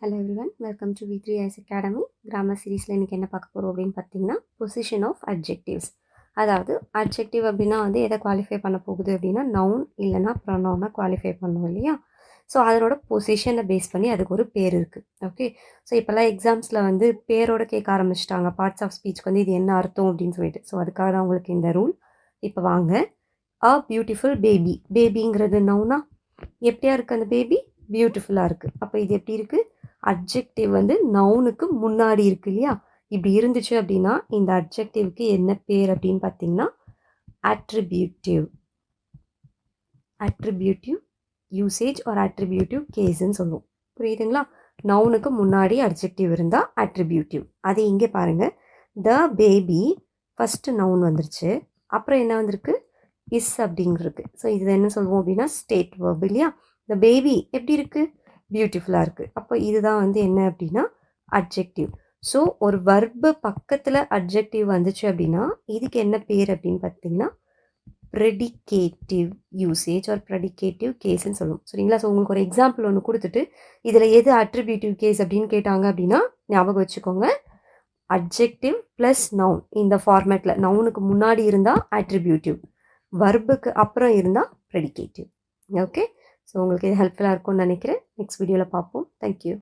Hello everyone, welcome to V3 academy. Grammar சீரீஸில் இன்றைக்கி என்ன பார்க்க போகிறோம் அப்படின்னு பார்த்தீங்கன்னா, பொசிஷன் ஆஃப் அட்ஜெக்டிவ்ஸ். அதாவது அட்ஜெக்டிவ் அப்படின்னா எதை குவாலிஃபை பண்ண போகுது அப்படின்னா நவுன் இல்லைனா ப்ரொனவுனை குவாலிஃபை பண்ணுவோம் இல்லையா. ஸோ அதனோட பொசிஷனை பேஸ் பண்ணி அதுக்கு ஒரு பேர் இருக்குது. ஓகே, ஸோ இப்போல்லாம் எக்ஸாம்ஸில் பேரோட கேட்க ஆரம்பிச்சிட்டாங்க. பார்ட்ஸ் ஆஃப் ஸ்பீச்சுக்கு இது என்ன அர்த்தம் அப்படின்னு சொல்லிட்டு. ஸோ அதுக்காக தான் உங்களுக்கு இந்த ரூல். இப்போ வாங்க, அ பியூட்டிஃபுல் பேபி. பேபிங்கிறது நவுனா? எப்படியா இருக்குது அந்த பேபி? பியூட்டிஃபுல்லாக இருக்குது. அப்போ இது எப்படி இருக்குது? அட்ஜெக்டிவ் நவுனுக்கு முன்னாடி இருக்கு இல்லையா. இப்படி இருந்துச்சு அப்படின்னா இந்த அட்ஜெக்டிவ்க்கு என்ன பேர் அப்படின்னு பார்த்தீங்கன்னா அட்ரிபியூட்டிவ். அட்ரிபியூட்டிவ் யூசேஜ் ஒரு அட்ரிபியூட்டிவ் கேஸ்ன்னு சொல்லுவோம். புரியுதுங்களா? நவுனுக்கு முன்னாடி அட்ஜெக்டிவ் இருந்தால் அட்ரிபியூட்டிவ். அது இங்கே பாருங்கள், த பேபி ஃபஸ்ட்டு நவுன் வந்துருச்சு, அப்புறம் என்ன வந்திருக்கு? இஸ் அப்படிங்கிறது. ஸோ இது என்ன சொல்லுவோம் அப்படின்னா ஸ்டேட் வேர்ப் இல்லையா. த பேபி எப்படி இருக்குது? பியூட்டிஃபுல்லாக இருக்குது. அப்போ இதுதான் என்ன அப்படின்னா அட்ஜெக்டிவ். ஸோ ஒரு வர்பு பக்கத்தில் அட்ஜெக்டிவ் வந்துச்சு அப்படின்னா இதுக்கு என்ன பேர் அப்படின்னு பார்த்தீங்கன்னா ப்ரெடிகேட்டிவ் யூசேஜ் ஒரு ப்ரெடிகேட்டிவ் கேஸ்ன்னு சொல்லுவோம். சரிங்களா? ஸோ உங்களுக்கு ஒரு எக்ஸாம்பிள் ஒன்று கொடுத்துட்டு இதில் எது அட்ரிபியூட்டிவ் கேஸ் அப்படின்னு கேட்டாங்க அப்படின்னா ஞாபகம் வச்சுக்கோங்க, அட்ஜெக்டிவ் ப்ளஸ் நவுன் இந்த ஃபார்மேட்டில் நவுனுக்கு முன்னாடி இருந்தால் அட்ரிபியூட்டிவ், வர்புக்கு அப்புறம் இருந்தால் ப்ரெடிகேட்டிவ். ஓகே, ஸோ உங்களுக்கு இது ஹெல்ப்ஃபுல்லாக இருக்கும்னு நினைக்கிறேன். நெக்ஸ்ட் வீடியோவில் பார்ப்போம். தேங்க்யூ.